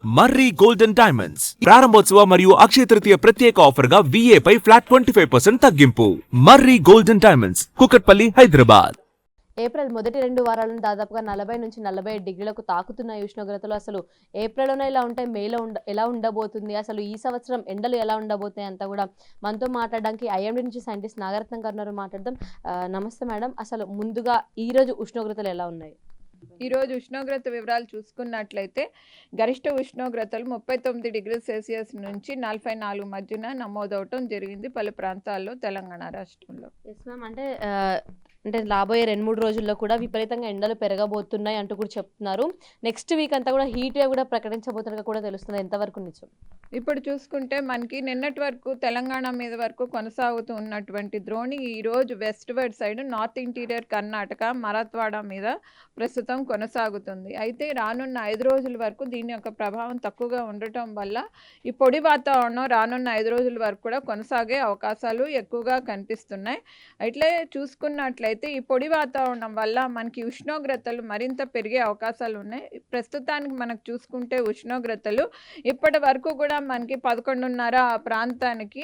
మర్రి golden diamonds ప్రారంభోత్సవ మరియు అక్షయ తృతీయ ప్రత్యేక ఆఫర్ గా VA పై ఫ్లాట్ 25% తగ్గింపు. Marri golden diamonds, Kukatpally, Hyderabad. April మొదటి 2 వారాలను దాదాపుగా 40 నుంచి 47 డిగ్రీలకు తాకుతున్న ఉష్ణోగ్రతలు అసలు ఏప్రిల్లోనే ఇలా ఉంటాయి, మేలో ఎలా ఉండబోతుంది, అసలు ఈ సంవత్సరం ఎండలు ఎలా ఉండబోతాయి అంతా కూడా మనతో మాట్లాడడానికి IMD నుంచి సైంటిస్ట్ నాగరత్నం గారు ఉన్నారు. మాట్లాడదాం. నమస్తే మేడం. అసలు ముందుగా ఈరోజు ఉష్ణోగ్రతలు ఎలా ఉన్నాయి? ఈరోజు ఉష్ణోగ్రత వివరాలు చూసుకున్నట్లయితే గరిష్ట ఉష్ణోగ్రతలు 39 డిగ్రీల సెల్సియస్ నుంచి 44 మధ్యన నమోదవటం జరిగింది పలు ప్రాంతాల్లో తెలంగాణ రాష్ట్రంలో. Yes ma'am. అంటే రాబోయే 2-3 రోజుల్లో కూడా విపరీతంగా ఎండలు పెరగబోతున్నాయి అంటూ కూడా చెప్తున్నారు. నెక్స్ట్ వీక్ అంతా కూడా హీట్ వేవ్ కూడా ప్రకటించబోతున్నట్టుగా కూడా తెలుస్తుంది. ఎంతవరకు నిజం? ఇప్పుడు చూసుకుంటే మనకి నిన్నటి వరకు తెలంగాణ మీద వరకు కొనసాగుతూ ఉన్నటువంటి ద్రోణి ఈరోజు westward side north interior Karnataka మరాత్వాడ మీద ప్రస్తుతం కొనసాగుతుంది. అయితే రానున్న 5 రోజుల వరకు దీని యొక్క ప్రభావం తక్కువగా ఉండటం వల్ల ఈ పొడి వాతావరణం రానున్న 5 రోజుల వరకు కూడా కొనసాగే అవకాశాలు ఎక్కువగా కనిపిస్తున్నాయి. అట్లే చూసుకున్నట్లయితే ఈ పొడి వాతావరణం వల్ల మనకి ఉష్ణోగ్రతలు మరింత పెరిగే అవకాశాలు ఉన్నాయి. ప్రస్తుతానికి మనకు చూసుకుంటే ఉష్ణోగ్రతలు ఇప్పటి వరకు కూడా మనకి 11:30 ఆ ప్రాంతానికి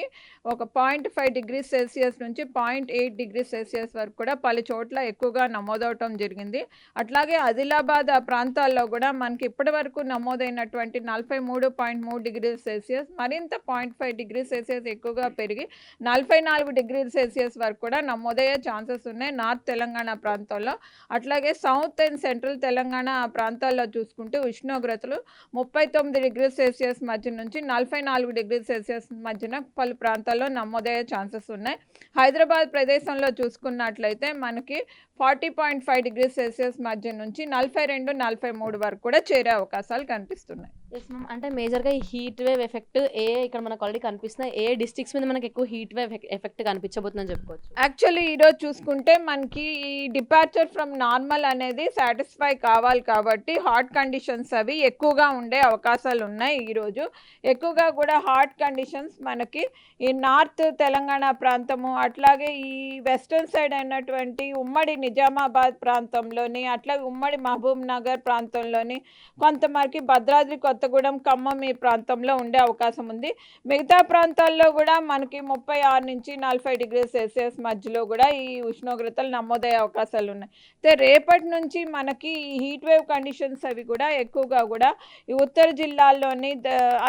ఒక 0.5 డిగ్రీ సెల్సియస్ నుంచి 0.8 డిగ్రీ సెల్సియస్ వరకు కూడా పలు చోట్ల ఎక్కువగా నమోదవటం జరిగింది. అట్లాగే ఆదిలాబాద్ ఆ ప్రాంతాల్లో కూడా మనకి ఇప్పటి వరకు నమోదైనటువంటి 43.3 డిగ్రీల సెల్సియస్ మరింత 0.5 డిగ్రీ సెల్సియస్ ఎక్కువగా పెరిగి 44 డిగ్రీల సెల్సియస్ వరకు కూడా నమోదయ్యే ఛాన్సెస్ ఉన్నాయి నార్త్ తెలంగాణ ప్రాంతాల్లో. అట్లాగే సౌత్ అండ్ సెంట్రల్ తెలంగాణ ఆ ప్రాంతాల్లో చూసుకుంటే ఉష్ణోగ్రతలు 39 డిగ్రీల సెల్సియస్ మధ్య నుంచి 44 డిగ్రీల సెల్సియస్ మధ్యన పలు ప్రాంతాల్లో నమోదయ్యే ఛాన్సెస్ ఉన్నాయి. హైదరాబాద్ ప్రదేశంలో చూసుకున్నట్లయితే మనకి 40.5 డిగ్రీ సెల్సియస్ మధ్య నుంచి 42-43 వరకు కూడా చేరే అవకాశాలు కనిపిస్తున్నాయి. Yes ma'am. అంటే మేజర్గా ఈ హీట్ వేవ్ ఎఫెక్ట్ ఇక్కడ మనకు ఆల్రెడీ కనిపిస్తున్నాయి. ఏ డిస్ట్రిక్ట్స్ మీద మనకి ఎక్కువ హీట్ వేవ్ ఎఫెక్ట్ కనిపించబోతుందని చెప్పుకోవచ్చు? యాక్చువల్లీ ఈరోజు చూసుకుంటే మనకి ఈ డిపార్చర్ ఫ్రమ్ నార్మల్ అనేది సాటిస్ఫై కావాలి కాబట్టి హాట్ కండిషన్స్ అవి ఎక్కువగా ఉండే అవకాశాలు ఉన్నాయి. ఈరోజు ఎక్కువగా కూడా హాట్ కండిషన్స్ మనకి ఈ నార్త్ తెలంగాణ ప్రాంతము అట్లాగే ఈ వెస్టర్న్ సైడ్ అయినటువంటి ఉమ్మడి నిజామాబాద్ ప్రాంతంలోని అట్లాగే ఉమ్మడి మహబూబ్ నగర్ ప్రాంతంలోని కొంతమరికి భద్రాద్రి కొత్తగూడెం ఖమ్మం ఈ ప్రాంతంలో ఉండే అవకాశం ఉంది. మిగతా ప్రాంతాల్లో కూడా మనకి 36 నుంచి 40 డిగ్రీల సెల్సియస్ మధ్యలో కూడా ఈ ఉష్ణోగ్రతలు నమోదయ్యే అవకాశాలు ఉన్నాయి. అయితే రేపటి నుంచి మనకి ఈ హీట్ వేవ్ కండిషన్స్ అవి కూడా ఎక్కువగా కూడా ఈ ఉత్తర జిల్లాల్లోని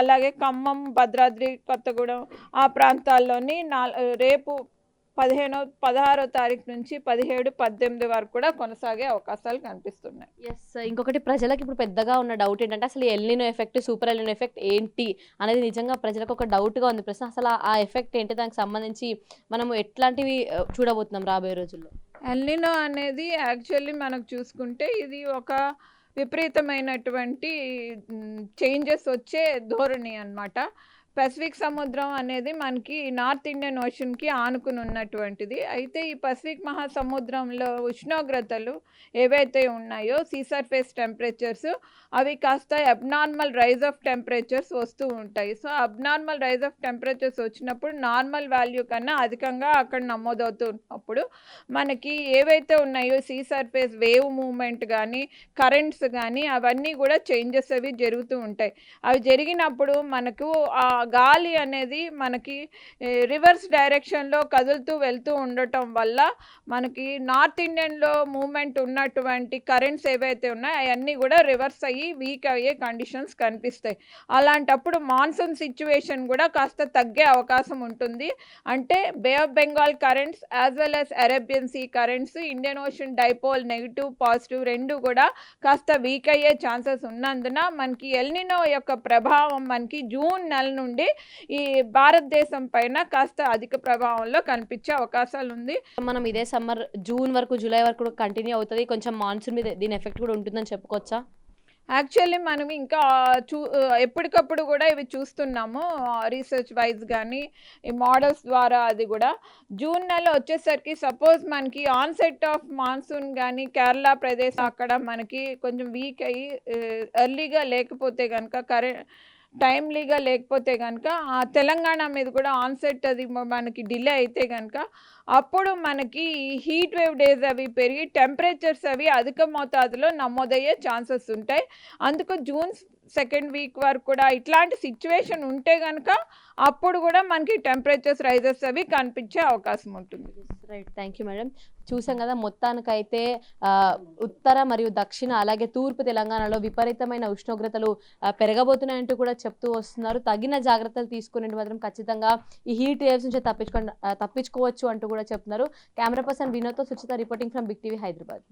అలాగే ఖమ్మం భద్రాద్రి కొత్తగూడెం ఆ ప్రాంతాల్లోని రేపు 16వ తారీఖు నుంచి 17-18 వరకు కూడా కొనసాగే అవకాశాలు కనిపిస్తున్నాయి. ఎస్. ఇంకొకటి ప్రజలకు ఇప్పుడు పెద్దగా ఉన్న డౌట్ ఏంటంటే అసలు El Niño effect super El Niño effect ఏంటి అనేది నిజంగా ప్రజలకు ఒక డౌట్గా ఉంది. ప్రశ్న అసలు ఆ ఎఫెక్ట్ ఏంటి, దానికి సంబంధించి మనం ఎట్లాంటివి చూడబోతున్నాం రాబోయే రోజుల్లో? ఎల్నినో అనేది యాక్చువల్లీ మనకు చూసుకుంటే ఇది ఒక విపరీతమైనటువంటి చేంజెస్ వచ్చే ధోరణి అన్నమాట. పసిఫిక్ సముద్రం అనేది మనకి నార్త్ ఇండియన్ ఓషన్కి ఆనుకుని ఉన్నటువంటిది. అయితే ఈ పసిఫిక్ మహాసముద్రంలో ఉష్ణోగ్రతలు ఏవైతే ఉన్నాయో సీ సర్ఫేస్ టెంపరేచర్స్ అవి కాస్త అబ్నార్మల్ రైజ్ ఆఫ్ టెంపరేచర్స్ వస్తూ ఉంటాయి. So abnormal rise of temperatures వచ్చినప్పుడు నార్మల్ వాల్యూ కన్నా అధికంగా అక్కడ నమోదవుతున్నప్పుడు మనకి ఏవైతే ఉన్నాయో సీ సర్ఫేస్ వేవ్ మూమెంట్ కానీ కరెంట్స్ కానీ అవన్నీ కూడా చేంజెస్ అవి జరుగుతూ ఉంటాయి. అవి జరిగినప్పుడు మనకు ఆ గాలి అనేది మనకి రివర్స్ డైరెక్షన్లో కదులుతూ వెళ్తూ ఉండటం వల్ల మనకి నార్త్ ఇండియన్లో మూమెంట్ ఉన్నటువంటి కరెంట్స్ ఏవైతే ఉన్నాయో అవన్నీ కూడా రివర్స్ అయ్యి వీక్ అయ్యే కండిషన్స్ కనిపిస్తాయి. అలాంటప్పుడు మాన్సూన్ సిచ్యువేషన్ కూడా కాస్త తగ్గే అవకాశం ఉంటుంది. అంటే bay of Bengal currents as well as Arabian sea currents Indian ocean dipole negative positive రెండు కూడా కాస్త వీక్ అయ్యే ఛాన్సెస్ ఉన్నందున మనకి ఎల్నినో యొక్క ప్రభావం మనకి జూన్ నెల నుండి ఈ భారతదేశం పైన కాస్త అధిక ప్రభావంలో కనిపించే అవకాశాలు ఉంది. మనం ఇదే సమ్మర్ జూన్ వరకు జూలై వరకు కూడా కంటిన్యూ అవుతుంది. కొంచెం మాన్సూన్ మీద దీని ఎఫెక్ట్ కూడా ఉంటుందని చెప్పుకోవచ్చా? యాక్చువల్లీ మనం ఇంకా ఎప్పటికప్పుడు కూడా ఇవి చూస్తున్నాము రీసెర్చ్ వైజ్ కానీ ఈ మోడల్స్ ద్వారా. అది కూడా జూన్ నెల వచ్చేసరికి సపోజ్ మనకి ఆన్సెట్ ఆఫ్ మాన్సూన్ కానీ కేరళ ప్రదేశం అక్కడ మనకి కొంచెం వీక్ అయ్యి ఎర్లీగా లేకపోతే కనుక టైమ్లీగా లేకపోతే కనుక ఆ తెలంగాణ మీద కూడా ఆన్సెట్ అది మనకి డిలే అయితే కనుక అప్పుడు మనకి హీట్ వేవ్ డేస్ అవి పెరిగి టెంపరేచర్స్ అవి అధిక మోతాదులో నమోదయ్యే ఛాన్సెస్ ఉంటాయి. అందుకు జూన్ సెకండ్ వీక్ వరకు కూడా ఇట్లాంటి సిచ్యువేషన్ ఉంటే కనుక అప్పుడు కూడా మనకి టెంపరేచర్స్ రైజెస్ అవి కనిపించే అవకాశం ఉంటుంది. Right, thank you madam. చూసాం కదా, మొత్తానికైతే ఉత్తర మరియు దక్షిణ అలాగే తూర్పు తెలంగాణలో విపరీతమైన ఉష్ణోగ్రతలు పెరగబోతున్నాయంటూ కూడా చెప్తూ వస్తున్నారు. తగిన జాగ్రత్తలు తీసుకునేది మాత్రం ఖచ్చితంగా ఈ హీట్ వేవ్స్ నుంచి తప్పించుకోవచ్చు అంటూ కూడా చెప్తున్నారు. కెమెరా పర్సన్ వినోద్తో Suchitha reporting from big TV Hyderabad.